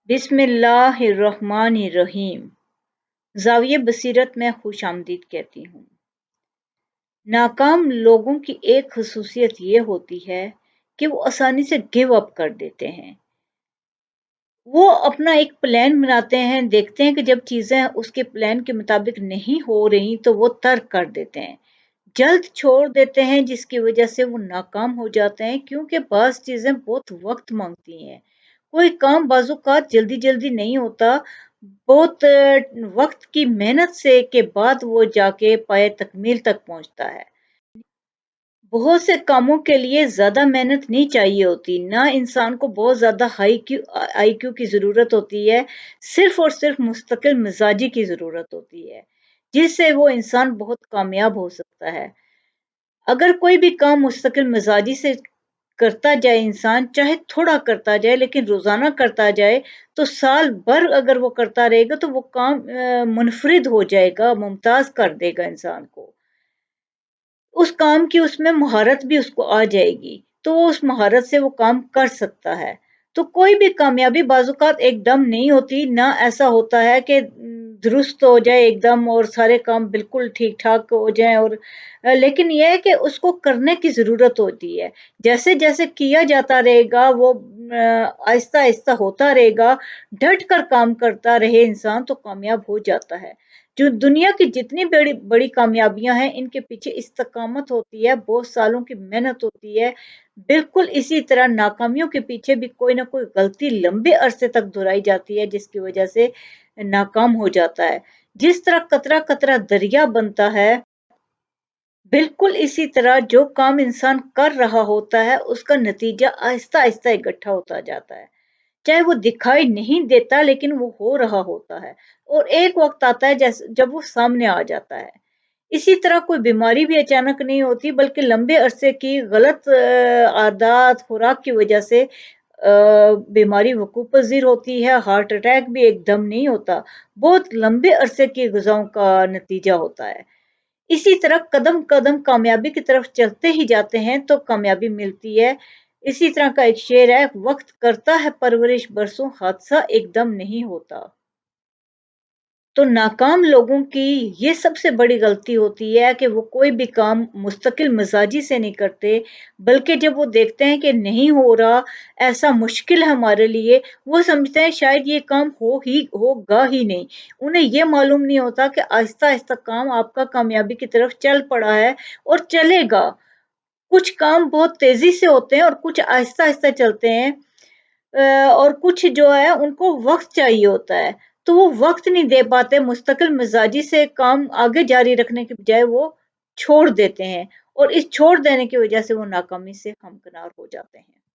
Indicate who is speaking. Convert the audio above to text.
Speaker 1: بسم اللہ الرحمن الرحیم۔ زاویہ بصیرت میں خوش آمدید کہتی ہوں۔ ناکام لوگوں کی ایک خصوصیت یہ ہوتی ہے کہ وہ آسانی سے گیو اپ کر دیتے ہیں۔ وہ اپنا ایک پلان بناتے ہیں، دیکھتے ہیں کہ جب چیزیں اس کے پلان کے مطابق نہیں ہو رہی تو وہ ترک کر دیتے ہیں، جلد چھوڑ دیتے ہیں، جس کی وجہ سے وہ ناکام ہو جاتے ہیں، کیونکہ بعض چیزیں بہت وقت مانگتی ہیں۔ کوئی کام بعض اوقات جلدی جلدی نہیں ہوتا، بہت وقت کی محنت سے کے بعد وہ جا کے پائے تکمیل تک پہنچتا ہے۔ بہت سے کاموں کے لیے زیادہ محنت نہیں چاہیے ہوتی، نہ انسان کو بہت زیادہ آئی کیو کی ضرورت ہوتی ہے، صرف اور صرف مستقل مزاجی کی ضرورت ہوتی ہے، جس سے وہ انسان بہت کامیاب ہو سکتا ہے۔ اگر کوئی بھی کام مستقل مزاجی سے کرتا جائے انسان، چاہے تھوڑا کرتا جائے لیکن روزانہ کرتا جائے، تو سال بھر اگر وہ کرتا رہے گا تو وہ کام منفرد ہو جائے گا، ممتاز کر دے گا انسان کو۔ اس کام کی اس میں مہارت بھی اس کو آ جائے گی، تو وہ اس مہارت سے وہ کام کر سکتا ہے۔ تو کوئی بھی کامیابی بعض اوقات ایک دم نہیں ہوتی، نہ ایسا ہوتا ہے کہ درست ہو جائے ایک دم اور سارے کام بالکل ٹھیک ٹھاک ہو جائیں، اور لیکن یہ ہے کہ اس کو کرنے کی ضرورت ہوتی ہے۔ جیسے جیسے کیا جاتا رہے گا، وہ آہستہ آہستہ ہوتا رہے گا، ڈٹ کر کام کرتا رہے انسان تو کامیاب ہو جاتا ہے۔ جو دنیا کی جتنی بڑی بڑی کامیابیاں ہیں، ان کے پیچھے استقامت ہوتی ہے، بہت سالوں کی محنت ہوتی ہے۔ بالکل اسی طرح ناکامیوں کے پیچھے بھی کوئی نہ کوئی غلطی لمبے عرصے تک دہرائی جاتی ہے، جس کی وجہ سے ناکام ہو جاتا ہے۔ جس طرح قطرہ قطرہ دریا بنتا ہے، بالکل اسی طرح جو کام انسان کر رہا ہوتا ہے اس کا نتیجہ آہستہ آہستہ اکٹھا ہوتا جاتا ہے، چاہے وہ دکھائی نہیں دیتا لیکن وہ ہو رہا ہوتا ہے، اور ایک وقت آتا ہے جب وہ سامنے آ جاتا ہے۔ اسی طرح کوئی بیماری بھی اچانک نہیں ہوتی، بلکہ لمبے عرصے کی غلط عادات خوراک کی وجہ سے بیماری وقوع پذیر ہوتی ہے۔ ہارٹ اٹیک بھی ایک دم نہیں ہوتا، بہت لمبے عرصے کی غذاؤں کا نتیجہ ہوتا ہے۔ اسی طرح قدم قدم کامیابی کی طرف چلتے ہی جاتے ہیں تو کامیابی ملتی ہے۔ اسی طرح کا ایک شعر ہے، وقت کرتا ہے پرورش برسوں، حادثہ ایک دم نہیں ہوتا۔ تو ناکام لوگوں کی یہ سب سے بڑی غلطی ہوتی ہے کہ وہ کوئی بھی کام مستقل مزاجی سے نہیں کرتے، بلکہ جب وہ دیکھتے ہیں کہ نہیں ہو رہا، ایسا مشکل ہے ہمارے لیے، وہ سمجھتے ہیں شاید یہ کام ہوگا ہی نہیں۔ انہیں یہ معلوم نہیں ہوتا کہ آہستہ آہستہ کام آپ کا کامیابی کی طرف چل پڑا ہے اور چلے گا۔ کچھ کام بہت تیزی سے ہوتے ہیں اور کچھ آہستہ آہستہ چلتے ہیں، اور کچھ جو ہے ان کو وقت چاہیے ہوتا ہے، تو وہ وقت نہیں دے پاتے، مستقل مزاجی سے کام آگے جاری رکھنے کے بجائے وہ چھوڑ دیتے ہیں، اور اس چھوڑ دینے کی وجہ سے وہ ناکامی سے ہمکنار ہو جاتے ہیں۔